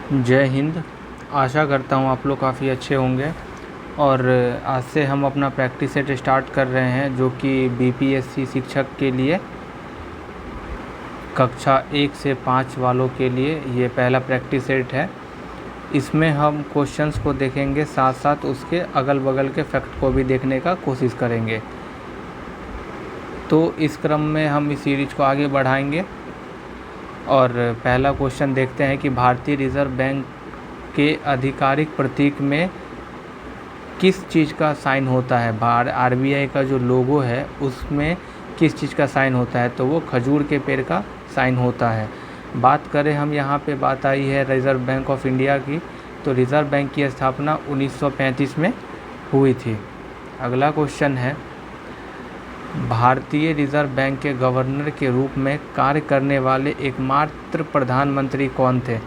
जय हिंद। आशा करता हूँ आप लोग काफ़ी अच्छे होंगे। और आज से हम अपना प्रैक्टिस सेट स्टार्ट कर रहे हैं, जो कि बीपीएससी शिक्षक के लिए कक्षा 1 से 5 वालों के लिए ये पहला प्रैक्टिस सेट है। इसमें हम क्वेश्चंस को देखेंगे, साथ साथ उसके अगल बगल के फैक्ट को भी देखने का कोशिश करेंगे। तो इस क्रम में हम इस सीरीज को आगे बढ़ाएंगे और पहला क्वेश्चन देखते हैं कि भारतीय रिजर्व बैंक के आधिकारिक प्रतीक में किस चीज़ का साइन होता है। आरबीआई का जो लोगो है उसमें किस चीज़ का साइन होता है, तो वो खजूर के पेड़ का साइन होता है। बात करें हम, यहाँ पे बात आई है रिज़र्व बैंक ऑफ इंडिया की, तो रिज़र्व बैंक की स्थापना 1935 में हुई थी। अगला क्वेश्चन है, भारतीय रिज़र्व बैंक के गवर्नर के रूप में कार्य करने वाले एकमात्र प्रधानमंत्री कौन थे,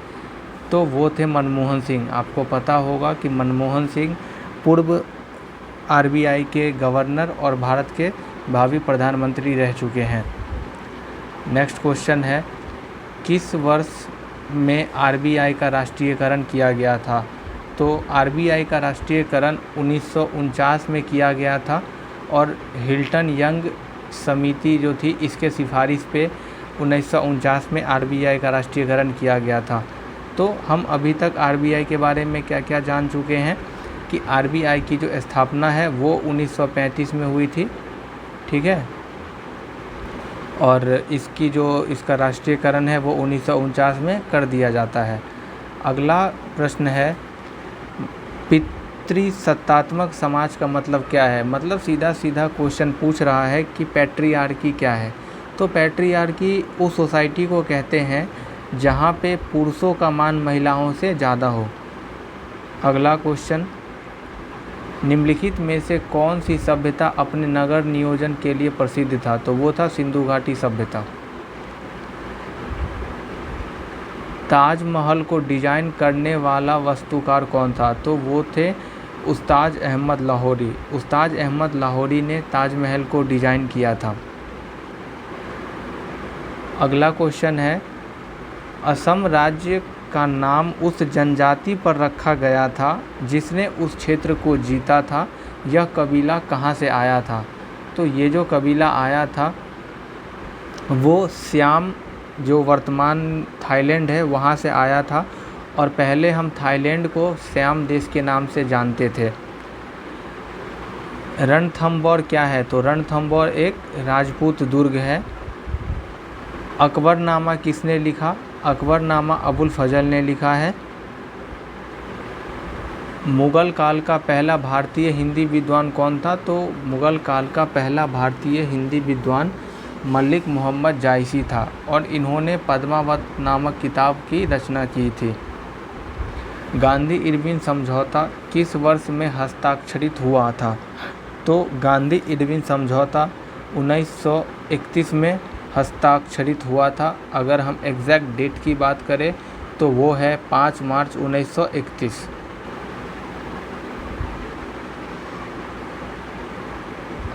तो वो थे मनमोहन सिंह। आपको पता होगा कि मनमोहन सिंह पूर्व आरबीआई के गवर्नर और भारत के भावी प्रधानमंत्री रह चुके हैं। नेक्स्ट क्वेश्चन है, किस वर्ष में आरबीआई का राष्ट्रीयकरण किया गया था, तो आरबीआई का राष्ट्रीयकरण 1949 में किया गया था और हिल्टन यंग समिति जो थी इसके सिफारिश पे 1949 में आरबीआई का राष्ट्रीयकरण किया गया था। तो हम अभी तक आरबीआई के बारे में क्या क्या जान चुके हैं कि आरबीआई की जो स्थापना है वो 1935 में हुई थी, ठीक है, और इसका राष्ट्रीयकरण है वो 1949 में कर दिया जाता है। अगला प्रश्न है, पितृसत्तात्मक समाज का मतलब क्या है। मतलब सीधा सीधा क्वेश्चन पूछ रहा है कि पैट्रियार्की क्या है। तो पैट्रियार्की उस सोसाइटी को कहते हैं जहाँ पे पुरुषों का मान महिलाओं से ज़्यादा हो। अगला क्वेश्चन, निम्नलिखित में से कौन सी सभ्यता अपने नगर नियोजन के लिए प्रसिद्ध था, तो वो था सिंधु घाटी सभ्यता। ताजमहल को डिजाइन करने वाला वास्तुकार कौन था, तो वो थे उस्ताद अहमद लाहौरी। उस्ताद अहमद लाहौरी ने ताजमहल को डिजाइन किया था। अगला क्वेश्चन है, असम राज्य का नाम उस जनजाति पर रखा गया था जिसने उस क्षेत्र को जीता था। यह कबीला कहाँ से आया था, तो ये जो कबीला आया था वो सियाम, जो वर्तमान थाईलैंड है, वहाँ से आया था। और पहले हम थाईलैंड को सियाम देश के नाम से जानते थे। रणथंबोर क्या है, तो रणथंबोर एक राजपूत दुर्ग है। अकबरनामा किसने लिखा, अकबरनामा अबुल फजल ने लिखा है। मुग़ल काल का पहला भारतीय हिंदी विद्वान कौन था, तो मुग़ल काल का पहला भारतीय हिंदी विद्वान मलिक मोहम्मद जायसी था और इन्होंने पद्मावत नामक किताब की रचना की थी। गांधी इरविन समझौता किस वर्ष में हस्ताक्षरित हुआ था, तो गांधी इरविन समझौता 1931 में हस्ताक्षरित हुआ था। अगर हम एग्जैक्ट डेट की बात करें तो वो है 5 मार्च 1931।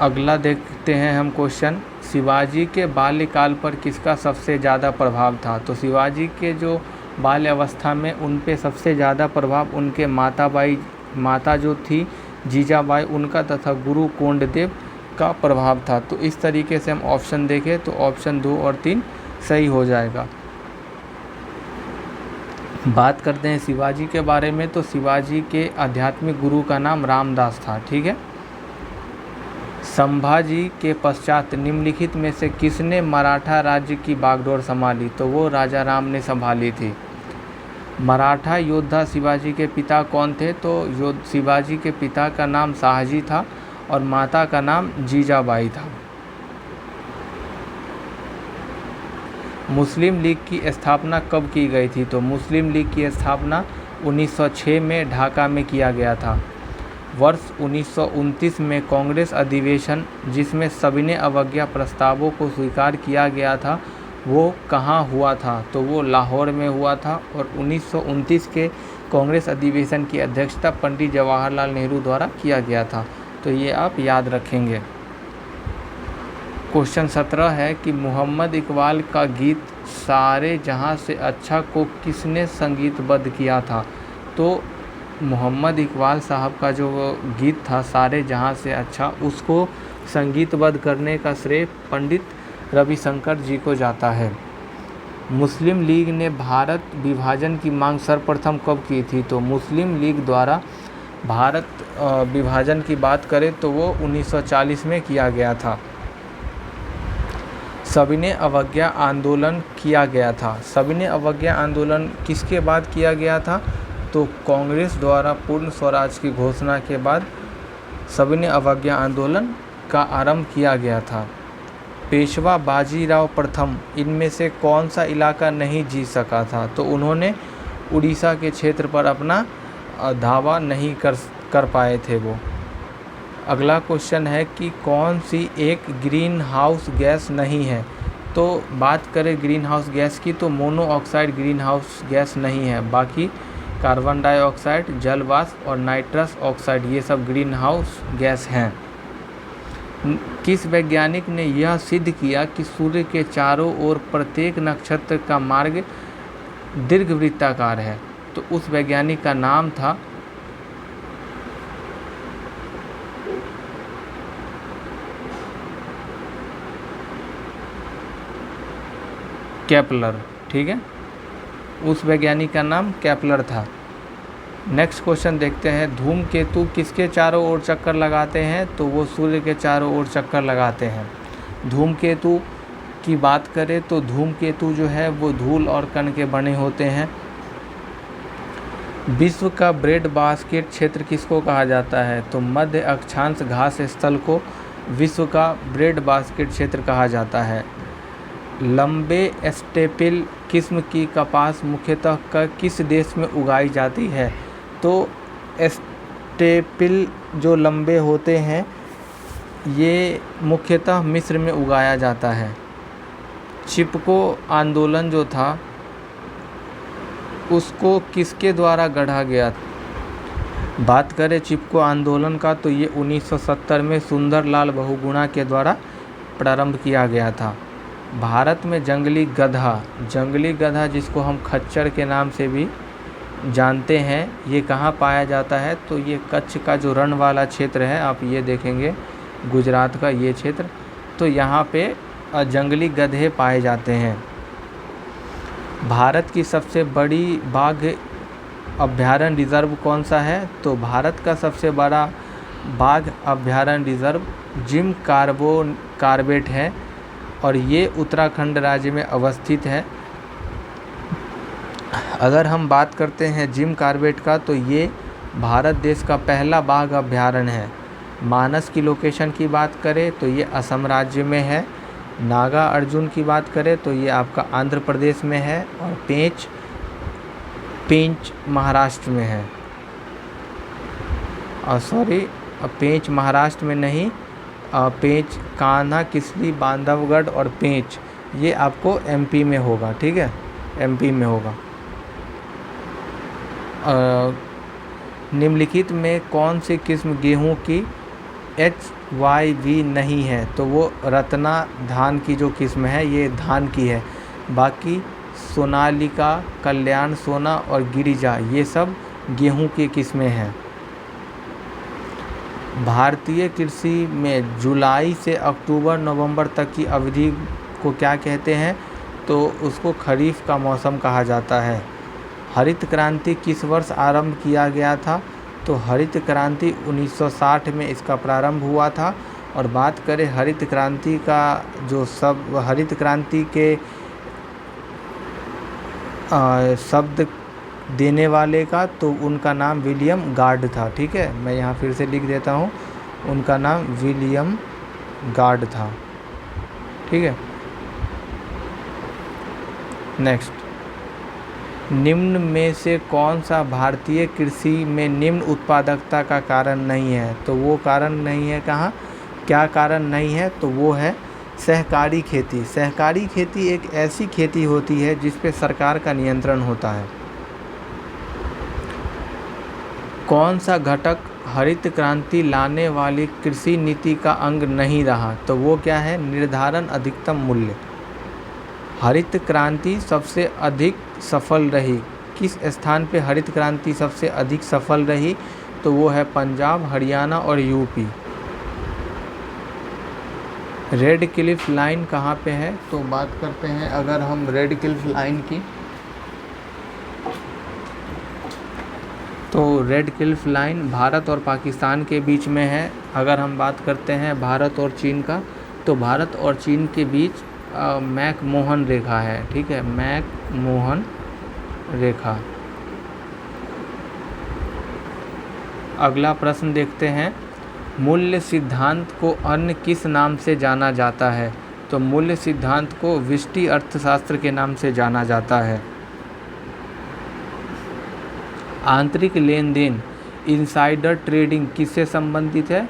अगला देखते हैं हम क्वेश्चन, शिवाजी के बाल्यकाल पर किसका सबसे ज़्यादा प्रभाव था, तो शिवाजी के जो बाल्य अवस्था में उन पे सबसे ज़्यादा प्रभाव उनके माता जो थी जीजाबाई, उनका तथा गुरु कोंडदेव का प्रभाव था। तो इस तरीके से हम ऑप्शन देखें तो ऑप्शन 2 और 3 सही हो जाएगा। बात करते हैं शिवाजी के बारे में, तो शिवाजी के आध्यात्मिक गुरु का नाम रामदास था, ठीक है। संभाजी के पश्चात निम्नलिखित में से किसने मराठा राज्य की बागडोर संभाली, तो वो राजा राम ने संभाली थी। मराठा योद्धा शिवाजी के पिता कौन थे, तो शिवाजी के पिता का नाम शाहजी था और माता का नाम जीजाबाई था। मुस्लिम लीग की स्थापना कब की गई थी, तो मुस्लिम लीग की स्थापना 1906 में ढाका में किया गया था। वर्ष 1929 में कांग्रेस अधिवेशन जिसमें सविनय अवज्ञा प्रस्तावों को स्वीकार किया गया था वो कहाँ हुआ था, तो वो लाहौर में हुआ था। और 1929 के कांग्रेस अधिवेशन की अध्यक्षता पंडित जवाहरलाल नेहरू द्वारा किया गया था, तो ये आप याद रखेंगे। क्वेश्चन 17 है कि मोहम्मद इकबाल का गीत सारे जहां से अच्छा को किसने संगीतबद्ध किया था? तो मोहम्मद इकबाल साहब का जो गीत था सारे जहां से अच्छा, उसको संगीतबद्ध करने का श्रेय पंडित रविशंकर जी को जाता है। मुस्लिम लीग ने भारत विभाजन की मांग सर्वप्रथम कब की थी? तो मुस्लिम लीग द्वारा भारत विभाजन की बात करें तो वो 1940 में किया गया था। सविनय अवज्ञा आंदोलन किया गया था। सविनय अवज्ञा आंदोलन किसके बाद किया गया था? तो कांग्रेस द्वारा पूर्ण स्वराज की घोषणा के बाद सविनय अवज्ञा आंदोलन का आरंभ किया गया था। पेशवा बाजीराव प्रथम इनमें से कौन सा इलाका नहीं जीत सका था? तो उन्होंने उड़ीसा के क्षेत्र पर अपना दावा नहीं कर पाए थे वो। अगला क्वेश्चन है कि कौन सी एक ग्रीन हाउस गैस नहीं है? तो बात करें ग्रीन हाउस गैस की तो मोनोऑक्साइड ग्रीन हाउस गैस नहीं है, बाकी कार्बन डाइऑक्साइड, जल वाष्प और नाइट्रस ऑक्साइड ये सब ग्रीन हाउस गैस हैं। किस वैज्ञानिक ने यह सिद्ध किया कि सूर्य के चारों ओर प्रत्येक नक्षत्र का मार्ग दीर्घवृत्ताकार है? तो उस वैज्ञानिक का नाम था केपलर। ठीक है, उस वैज्ञानिक का नाम केपलर था। नेक्स्ट क्वेश्चन देखते हैं, धूमकेतु किसके चारों ओर चक्कर लगाते हैं? तो वो सूर्य के चारों ओर चक्कर लगाते हैं। धूमकेतु की बात करें तो धूमकेतु जो है वो धूल और कण के बने होते हैं। विश्व का ब्रेड बास्केट क्षेत्र किसको कहा जाता है? तो मध्य अक्षांश घास स्थल को विश्व का ब्रेड बास्केट क्षेत्र कहा जाता है। लंबे स्टेपिल किस्म की कपास मुख्यतः किस देश में उगाई जाती है? तो स्टेपिल जो लंबे होते हैं ये मुख्यतः मिस्र में उगाया जाता है। चिपको आंदोलन जो था उसको किसके द्वारा गढ़ा गया? बात करें चिपको आंदोलन का तो ये 1970 में सुंदरलाल बहुगुणा के द्वारा प्रारंभ किया गया था। भारत में जंगली गधा जिसको हम खच्चर के नाम से भी जानते हैं, ये कहाँ पाया जाता है? तो ये कच्छ का जो रण वाला क्षेत्र है, आप ये देखेंगे गुजरात का ये क्षेत्र, तो यहाँ पे जंगली गधे पाए जाते हैं। भारत की सबसे बड़ी बाघ अभयारण्य रिजर्व कौन सा है? तो भारत का सबसे बड़ा बाघ अभयारण्य रिजर्व जिम कॉर्बेट है और ये उत्तराखंड राज्य में अवस्थित है। अगर हम बात करते हैं जिम कॉर्बेट का तो ये भारत देश का पहला बाघ अभयारण्य है। मानस की लोकेशन की बात करें तो ये असम राज्य में है। नागा अर्जुन की बात करें तो ये आपका आंध्र प्रदेश में है और पेंच महाराष्ट्र में है। पेंच महाराष्ट्र में नहीं, पेंच, कान्हा, किसली, बांधवगढ़ और पेंच ये आपको एमपी में होगा। ठीक है, एमपी में होगा। निम्नलिखित में कौन सी किस्म गेहूं की HYV नहीं है? तो वो रत्ना धान की जो किस्म है ये धान की है। बाकी सोनालिका, कल्याण सोना और गिरिजा ये सब गेहूं की किस्में हैं। भारतीय कृषि में जुलाई से अक्टूबर नवंबर तक की अवधि को क्या कहते हैं? तो उसको खरीफ का मौसम कहा जाता है। हरित क्रांति किस वर्ष आरंभ किया गया था? तो हरित क्रांति 1960 में इसका प्रारंभ हुआ था। और बात करें हरित क्रांति का जो हरित क्रांति के शब्द देने वाले का तो उनका नाम विलियम गार्ड था। ठीक है, मैं यहाँ फिर से लिख देता हूँ, उनका नाम विलियम गार्ड था। ठीक है, नेक्स्ट, निम्न में से कौन सा भारतीय कृषि में निम्न उत्पादकता का कारण नहीं है? तो वो कारण नहीं है कहाँ, क्या कारण नहीं है? तो वो है सहकारी खेती। सहकारी खेती एक ऐसी खेती होती है जिस पे सरकार का नियंत्रण होता है। कौन सा घटक हरित क्रांति लाने वाली कृषि नीति का अंग नहीं रहा? तो वो क्या है? निर्धारण अधिकतम मूल्य। हरित क्रांति सबसे अधिक सफल रही, किस स्थान पे हरित क्रांति सबसे अधिक सफल रही? तो वो है पंजाब, हरियाणा और यूपी। रेड क्लिफ लाइन कहाँ पे है? तो बात करते हैं अगर हम रेड क्लिफ लाइन की, तो रेड क्लिफ लाइन भारत और पाकिस्तान के बीच में है। अगर हम बात करते हैं भारत और चीन का, तो भारत और चीन के बीच मैक-मोहन रेखा है, ठीक है, मैक-मोहन रेखा। अगला प्रश्न देखते हैं, मूल्य सिद्धांत को अन्य किस नाम से जाना जाता है? तो मूल्य सिद्धांत को व्यष्टि अर्थशास्त्र के नाम से जाना जाता है। आंतरिक लेन देन, इनसाइडर ट्रेडिंग किससे संबंधित है?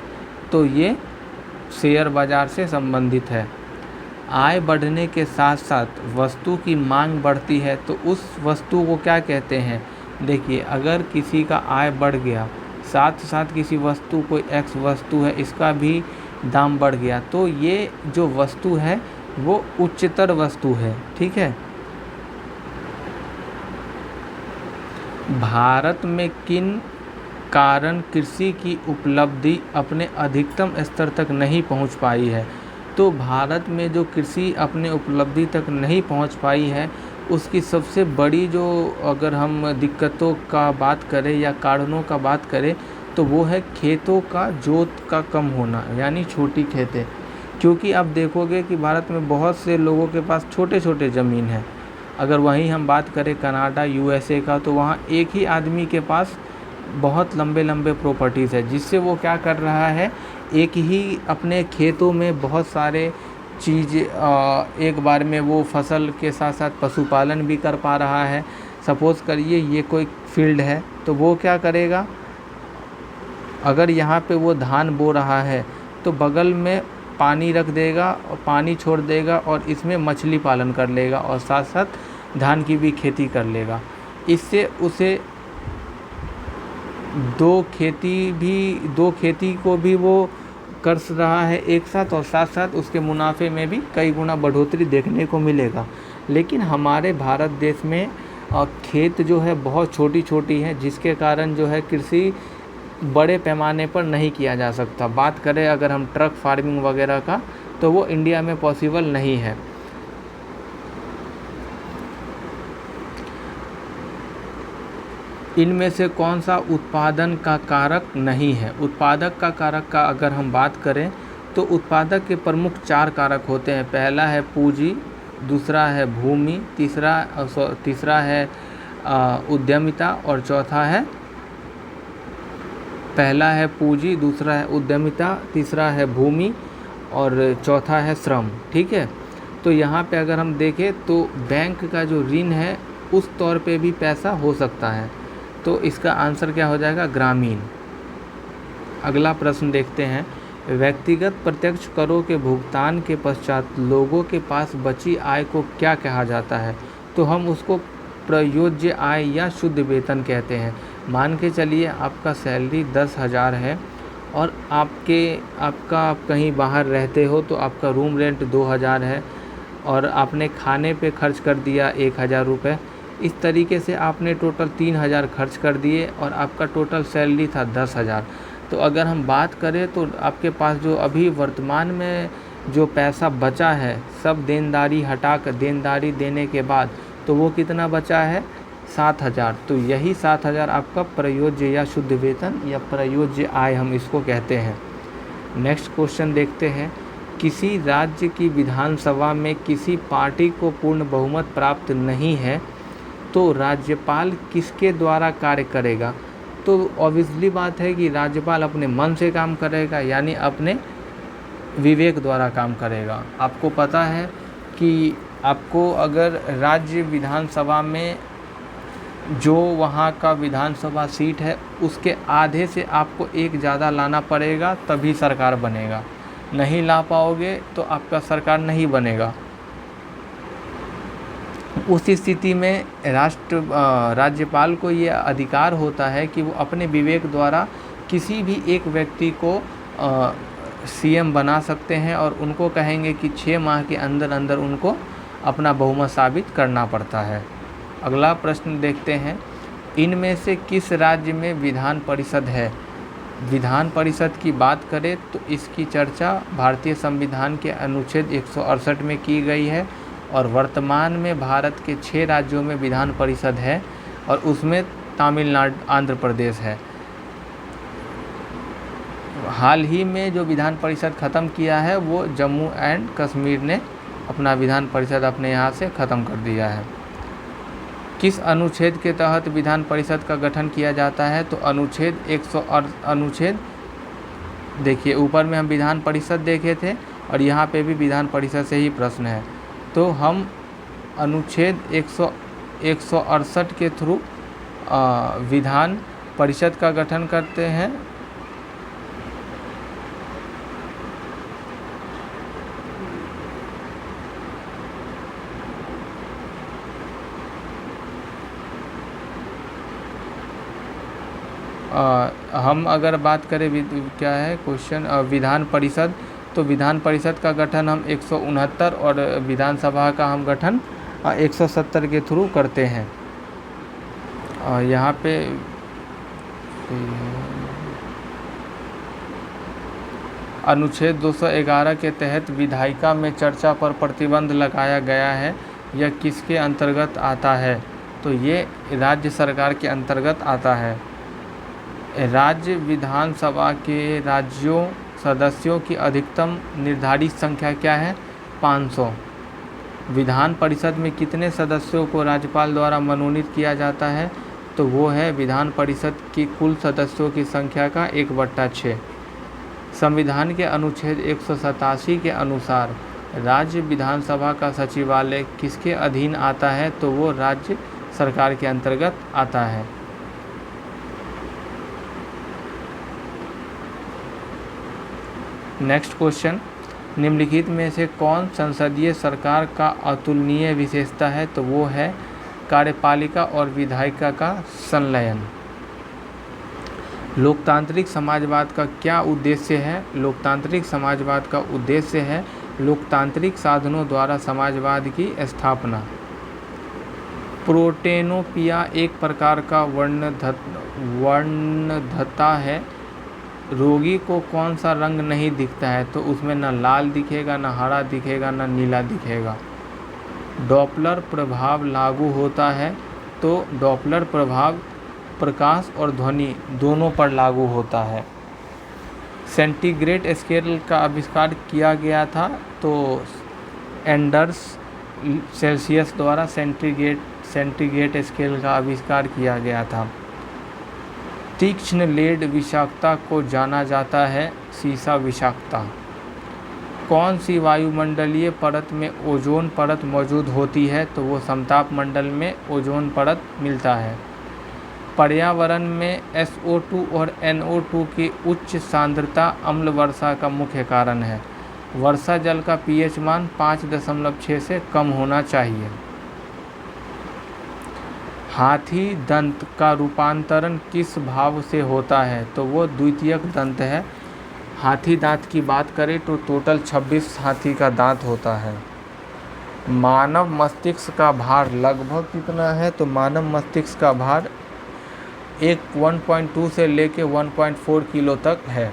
तो ये शेयर बाजार से संबंधित है। आय बढ़ने के साथ साथ वस्तु की मांग बढ़ती है, तो उस वस्तु को क्या कहते हैं? देखिए, अगर किसी का आय बढ़ गया, साथ साथ किसी वस्तु, कोई एक्स वस्तु है, इसका भी दाम बढ़ गया, तो ये जो वस्तु है वो उच्चतर वस्तु है, ठीक है। भारत में किन कारण कृषि की उपलब्धि अपने अधिकतम स्तर तक नहीं पहुंच पाई है? तो भारत में जो कृषि अपने उपलब्धि तक नहीं पहुंच पाई है, उसकी सबसे बड़ी जो, अगर हम दिक्कतों का बात करें या कारणों का बात करें, तो वो है खेतों का जोत का कम होना, यानी छोटी खेतें। क्योंकि आप देखोगे कि भारत में बहुत से लोगों के पास छोटे छोटे ज़मीन है। अगर वहीं हम बात करें कनाडा, यूएसए का, तो वहाँ एक ही आदमी के पास बहुत लंबे लंबे प्रॉपर्टीज़ है, जिससे वो क्या कर रहा है, एक ही अपने खेतों में बहुत सारे चीज़ एक बार में वो फसल के साथ साथ पशुपालन भी कर पा रहा है। सपोज़ करिए ये कोई फील्ड है, तो वो क्या करेगा, अगर यहाँ पे वो धान बो रहा है तो बगल में पानी रख देगा और पानी छोड़ देगा और इसमें मछली पालन कर लेगा और साथ साथ धान की भी खेती कर लेगा। इससे उसे दो खेती को भी वो कर रहा है एक साथ, और साथ साथ उसके मुनाफे में भी कई गुना बढ़ोतरी देखने को मिलेगा। लेकिन हमारे भारत देश में खेत जो है बहुत छोटी छोटी है, जिसके कारण जो है कृषि बड़े पैमाने पर नहीं किया जा सकता। बात करें अगर हम ट्रक फार्मिंग वगैरह का, तो वो इंडिया में पॉसिबल नहीं है। इनमें से कौन सा उत्पादन का कारक नहीं है? उत्पादक का कारक का अगर हम बात करें, तो उत्पादक के प्रमुख 4 कारक होते हैं। पहला है पूंजी, दूसरा है भूमि, तीसरा है उद्यमिता, और चौथा है, पहला है पूंजी, दूसरा है उद्यमिता, तीसरा है भूमि और चौथा है श्रम, ठीक है। तो यहाँ पे अगर हम देखें तो बैंक का जो ऋण है उस तौर पे भी पैसा हो सकता है, तो इसका आंसर क्या हो जाएगा, ग्रामीण। अगला प्रश्न देखते हैं, व्यक्तिगत प्रत्यक्ष करों के भुगतान के पश्चात लोगों के पास बची आय को क्या कहा जाता है? तो हम उसको प्रयोज्य आय या शुद्ध वेतन कहते हैं। मान के चलिए आपका सैलरी 10,000 है और आप कहीं बाहर रहते हो, तो आपका रूम रेंट 2,000 है और आपने खाने पे खर्च कर दिया 1,000 रुपये। इस तरीके से आपने टोटल 3,000 खर्च कर दिए और आपका टोटल सैलरी था 10,000। तो अगर हम बात करें तो आपके पास जो अभी वर्तमान में जो पैसा बचा है, सब देनदारी हटा कर, देनदारी देने के बाद, तो वो कितना बचा है, 7,000। तो यही 7,000 आपका प्रयोज्य या शुद्ध वेतन या प्रयोज्य आय हम इसको कहते हैं। नेक्स्ट क्वेश्चन देखते हैं, किसी राज्य की विधानसभा में किसी पार्टी को पूर्ण बहुमत प्राप्त नहीं है, तो राज्यपाल किसके द्वारा कार्य करेगा? तो ऑब्वियसली बात है कि राज्यपाल अपने मन से काम करेगा, यानी अपने विवेक द्वारा काम करेगा। आपको पता है कि आपको अगर राज्य विधानसभा में जो वहाँ का विधानसभा सीट है उसके आधे से आपको एक ज़्यादा लाना पड़ेगा, तभी सरकार बनेगा। नहीं ला पाओगे तो आपका सरकार नहीं बनेगा। उस स्थिति में राज्यपाल को ये अधिकार होता है कि वो अपने विवेक द्वारा किसी भी एक व्यक्ति को सीएम बना सकते हैं और उनको कहेंगे कि 6 माह के अंदर अंदर उनको अपना बहुमत साबित करना पड़ता है। अगला प्रश्न देखते हैं, इनमें से किस राज्य में विधान परिषद है? विधान परिषद की बात करें तो इसकी चर्चा भारतीय संविधान के अनुच्छेद 168 में की गई है और वर्तमान में भारत के 6 राज्यों में विधान परिषद है और उसमें तमिलनाडु, आंध्र प्रदेश है। हाल ही में जो विधान परिषद ख़त्म किया है वो जम्मू एंड कश्मीर ने अपना विधान परिषद अपने यहाँ से ख़त्म कर दिया है। किस अनुच्छेद के तहत विधान परिषद का गठन किया जाता है? तो अनुच्छेद देखिए, ऊपर में हम विधान परिषद देखे थे और यहाँ पे भी विधान परिषद से ही प्रश्न है, तो हम अनुच्छेद 168 के थ्रू विधान परिषद का गठन करते हैं। हम अगर बात करें क्या है क्वेश्चन, विधान परिषद, तो विधान परिषद का गठन हम 169 और विधानसभा का हम गठन 170 के थ्रू करते हैं। यहाँ पे अनुच्छेद 211 के तहत विधायिका में चर्चा पर प्रतिबंध लगाया गया है, यह किसके अंतर्गत आता है? तो ये राज्य सरकार के अंतर्गत आता है। राज्य विधानसभा के राज्यों सदस्यों की अधिकतम निर्धारित संख्या क्या है? 500। विधान परिषद में कितने सदस्यों को राज्यपाल द्वारा मनोनीत किया जाता है? तो वो है विधान परिषद की कुल सदस्यों की संख्या का 1/6। संविधान के अनुच्छेद 187 के अनुसार राज्य विधानसभा का सचिवालय किसके अधीन आता है? तो वो राज्य सरकार के अंतर्गत आता है। नेक्स्ट क्वेश्चन, निम्नलिखित में से कौन संसदीय सरकार का अतुलनीय विशेषता है? तो वो है कार्यपालिका और विधायिका का संलयन। लोकतांत्रिक समाजवाद का क्या उद्देश्य है? लोकतांत्रिक समाजवाद का उद्देश्य है लोकतांत्रिक साधनों द्वारा समाजवाद की स्थापना। प्रोटेनोपिया एक प्रकार का वर्णधता है। रोगी को कौन सा रंग नहीं दिखता है? तो उसमें ना लाल दिखेगा, ना हरा दिखेगा, ना नीला दिखेगा। डॉपलर प्रभाव लागू होता है, तो डॉपलर प्रभाव प्रकाश और ध्वनि दोनों पर लागू होता है। सेंटीग्रेड स्केल का आविष्कार किया गया था, तो एंडर्स सेल्सियस द्वारा सेंटीग्रेड स्केल का आविष्कार किया गया था। तीक्ष्ण लेड विषाक्तता को जाना जाता है सीसा विषाक्तता। कौन सी वायुमंडलीय परत में ओजोन परत मौजूद होती है? तो वो समताप मंडल में ओजोन परत मिलता है। पर्यावरण में SO2 और NO2 की उच्च सांद्रता अम्ल वर्षा का मुख्य कारण है। वर्षा जल का pH मान 5.6 से कम होना चाहिए। हाथी दंत का रूपांतरण किस भाव से होता है? तो वो द्वितीयक दंत है। हाथी दांत की बात करें तो टोटल 26 हाथी का दांत होता है। मानव मस्तिष्क का भार लगभग कितना है? तो मानव मस्तिष्क का भार 1.2 से लेके 1.4 किलो तक है।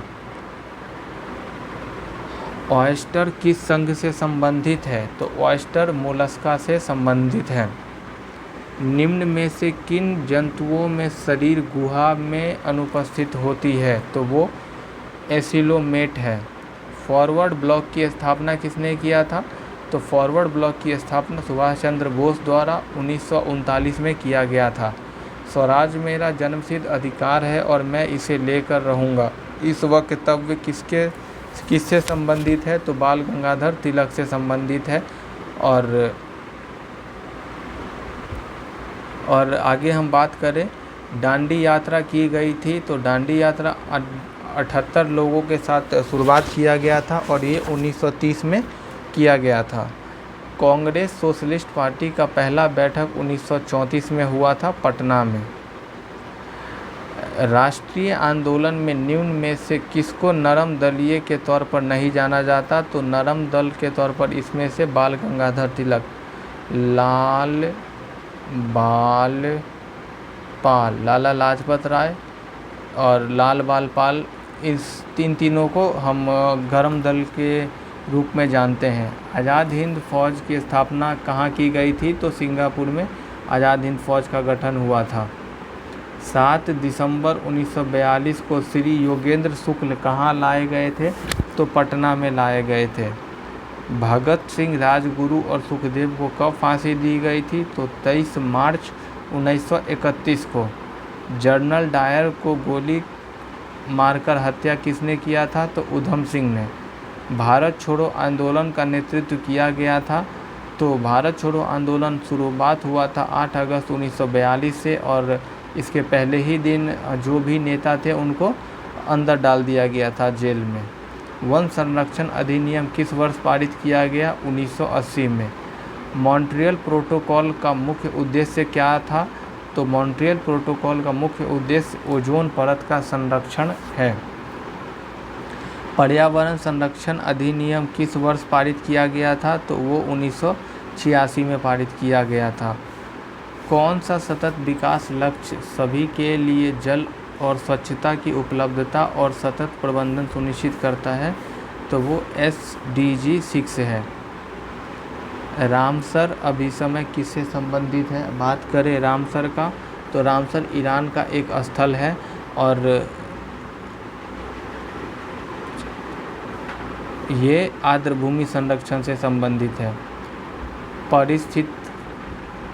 ऑयस्टर किस संघ से संबंधित है? तो ऑयस्टर मोलस्का से संबंधित है। निम्न में से किन जंतुओं में शरीर गुहा में अनुपस्थित होती है? तो वो एसिलोमेट है। फॉरवर्ड ब्लॉक की स्थापना किसने किया था? तो फॉरवर्ड ब्लॉक की स्थापना सुभाष चंद्र बोस द्वारा 1939 में किया गया था। स्वराज मेरा जन्मसिद्ध अधिकार है और मैं इसे लेकर रहूँगा, इस वक्तव्य किससे संबंधित है? तो बाल गंगाधर तिलक से संबंधित है। और आगे हम बात करें, दांडी यात्रा की गई थी, तो दांडी यात्रा 78 लोगों के साथ शुरुआत किया गया था और ये 1930 में किया गया था। कांग्रेस सोशलिस्ट पार्टी का पहला बैठक 1934 में हुआ था पटना में। राष्ट्रीय आंदोलन में निम्न में से किसको नरम दलीय के तौर पर नहीं जाना जाता? तो नरम दल के तौर पर इसमें से बाल गंगाधर तिलक। लाल बाल पाल, लाला लाजपत राय और लाल बाल पाल, इस तीनों को हम गर्म दल के रूप में जानते हैं। आज़ाद हिंद फौज की स्थापना कहाँ की गई थी? तो सिंगापुर में आज़ाद हिंद फौज का गठन हुआ था। 7 दिसंबर 1942 को श्री योगेंद्र शुक्ल कहाँ लाए गए थे? तो पटना में लाए गए थे। भगत सिंह, राजगुरु और सुखदेव को कब फांसी दी गई थी? तो 23 मार्च 1931 को। जनरल डायर को गोली मारकर हत्या किसने किया था? तो उधम सिंह ने। भारत छोड़ो आंदोलन का नेतृत्व किया गया था? तो भारत छोड़ो आंदोलन शुरुआत हुआ था 8 अगस्त 1942 से, और इसके पहले ही दिन जो भी नेता थे उनको अंदर डाल दिया गया था जेल में। वन संरक्षण अधिनियम किस वर्ष पारित किया गया? 1980 में। मॉन्ट्रियल प्रोटोकॉल का मुख्य उद्देश्य क्या था? तो मॉन्ट्रियल प्रोटोकॉल का मुख्य उद्देश्य ओजोन परत का संरक्षण है। पर्यावरण संरक्षण अधिनियम किस वर्ष पारित किया गया था? तो वो 1986 में पारित किया गया था। कौन सा सतत विकास लक्ष्य सभी के लिए जल और स्वच्छता की उपलब्धता और सतत प्रबंधन सुनिश्चित करता है? तो वो SDG 6 है। रामसर अभिसमय किससे संबंधित है? बात करें रामसर का, तो रामसर ईरान का एक स्थल है और ये आर्द्रभूमि संरक्षण से संबंधित है।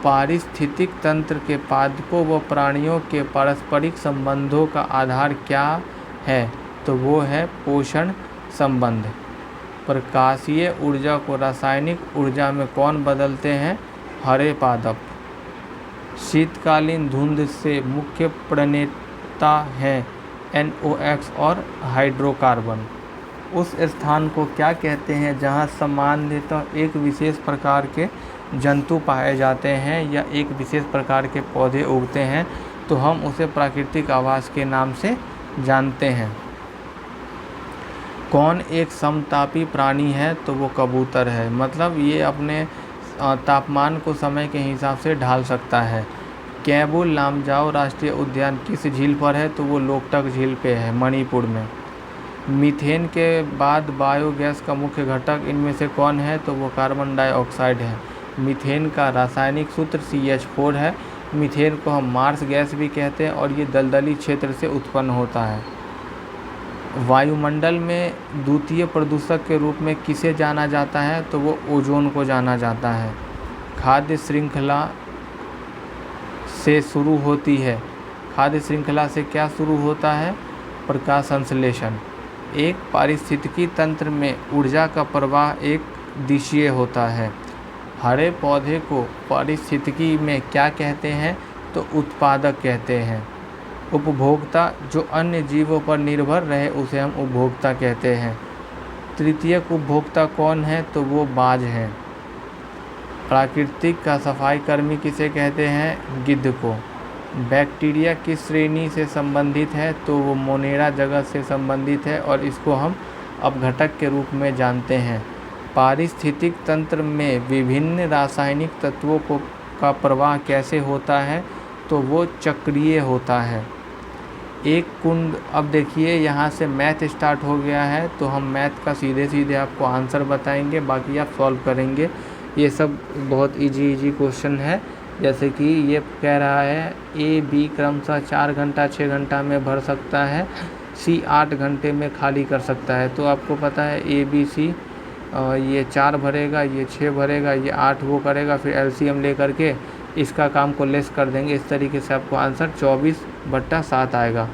पारिस्थितिक तंत्र के पादपों व प्राणियों के पारस्परिक संबंधों का आधार क्या है? तो वो है पोषण संबंध। प्रकाशीय ऊर्जा को रासायनिक ऊर्जा में कौन बदलते हैं? हरे पादप। शीतकालीन धुंध से मुख्य प्रणेता हैं NOx और हाइड्रोकार्बन। उस स्थान को क्या कहते हैं जहाँ सामान्यतः एक विशेष प्रकार के जंतु पाए जाते हैं या एक विशेष प्रकार के पौधे उगते हैं? तो हम उसे प्राकृतिक आवास के नाम से जानते हैं। कौन एक समतापी प्राणी है? तो वो कबूतर है। मतलब ये अपने तापमान को समय के हिसाब से ढाल सकता है। कैबुल लामजाओ राष्ट्रीय उद्यान किस झील पर है? तो वो लोकटक झील पे है, मणिपुर में। मीथेन के बाद बायोगैस का मुख्य घटक इनमें से कौन है? तो वो कार्बन डाइऑक्साइड है। मीथेन का रासायनिक सूत्र CH4 है। मीथेन को हम मार्स गैस भी कहते हैं और ये दलदली क्षेत्र से उत्पन्न होता है। वायुमंडल में द्वितीय प्रदूषक के रूप में किसे जाना जाता है? तो वो ओजोन को जाना जाता है। खाद्य श्रृंखला से शुरू होती है। खाद्य श्रृंखला से क्या शुरू होता है? प्रकाश संश्लेषण। एक पारिस्थितिकी तंत्र में ऊर्जा का प्रवाह एक दिशीय होता है। हरे पौधे को पारिस्थितिकी में क्या कहते हैं? तो उत्पादक कहते हैं। उपभोक्ता जो अन्य जीवों पर निर्भर रहे उसे हम उपभोक्ता कहते हैं। तृतीयक उपभोक्ता कौन है? तो वो बाज हैं। प्राकृतिक का सफाई कर्मी किसे कहते हैं? गिद्ध को। बैक्टीरिया किस श्रेणी से संबंधित है? तो वो मोनेरा जगत से संबंधित है और इसको हम अपघटक के रूप में जानते हैं। पारिस्थितिक तंत्र में विभिन्न रासायनिक तत्वों का प्रवाह कैसे होता है? तो वो चक्रीय होता है। एक कुंड, अब देखिए यहाँ से मैथ स्टार्ट हो गया है तो हम मैथ का सीधे आपको आंसर बताएंगे, बाकी आप सॉल्व करेंगे। ये सब बहुत इजी क्वेश्चन है। जैसे कि ये कह रहा है A-B क्रमशः 4 घंटा 6 घंटा में भर सकता है, C 8 घंटे में खाली कर सकता है। तो आपको पता है ABC ये 4 भरेगा, ये 6 भरेगा, ये 8 वो करेगा, फिर LCM ले करके इसका काम को लेस कर देंगे। इस तरीके से आपको आंसर 24/7 आएगा।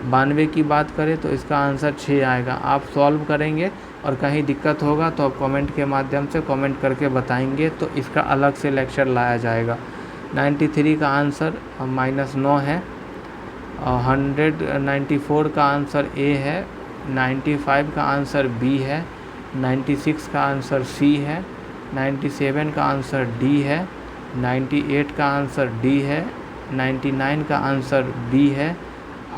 92 की बात करें तो इसका आंसर 6 आएगा। आप सॉल्व करेंगे और कहीं दिक्कत होगा तो आप कमेंट के माध्यम से कमेंट करके बताएंगे तो इसका अलग से लेक्चर लाया जाएगा। 93 का आंसर -9 है। 194 का आंसर A है। 95 का आंसर B है। 96 का आंसर C है। 97 का आंसर D है। 98 का आंसर D है। 99 का आंसर B है।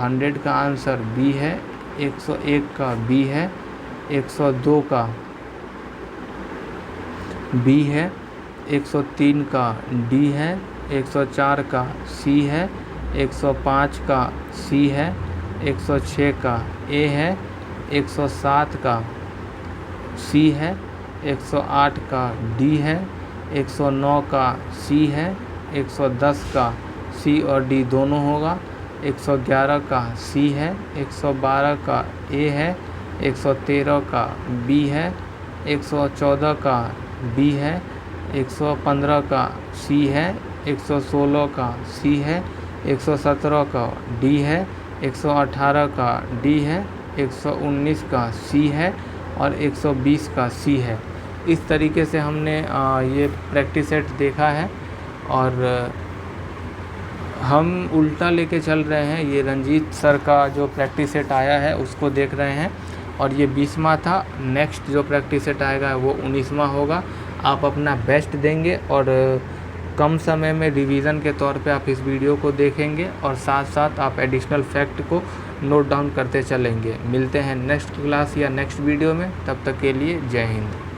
100 का आंसर B है। 101 का B है। 102 का B है। 103 का डी है, 104 का सी है, 105 का सी है, 106 का ए है, 107 का सी है, 108 का डी है, 109 का सी है, 110 का सी और डी दोनों होगा, 111 का सी है, 112 का ए है, 113 का बी है, 114 का बी है, 115 का सी है, 116 का सी है, 117 का डी है, 118 का डी है, 119 का सी है और 120 का सी है। इस तरीके से हमने ये प्रैक्टिस सेट देखा है और हम उल्टा लेके चल रहे हैं। ये रंजीत सर का जो प्रैक्टिस सेट आया है उसको देख रहे हैं और ये 20वां था। नेक्स्ट जो प्रैक्टिस सेट आएगा वो 19वां होगा। आप अपना बेस्ट देंगे और कम समय में रिवीजन के तौर पे आप इस वीडियो को देखेंगे और साथ साथ आप एडिशनल फैक्ट को नोट डाउन करते चलेंगे। मिलते हैं नेक्स्ट क्लास या नेक्स्ट वीडियो में, तब तक के लिए जय हिंद।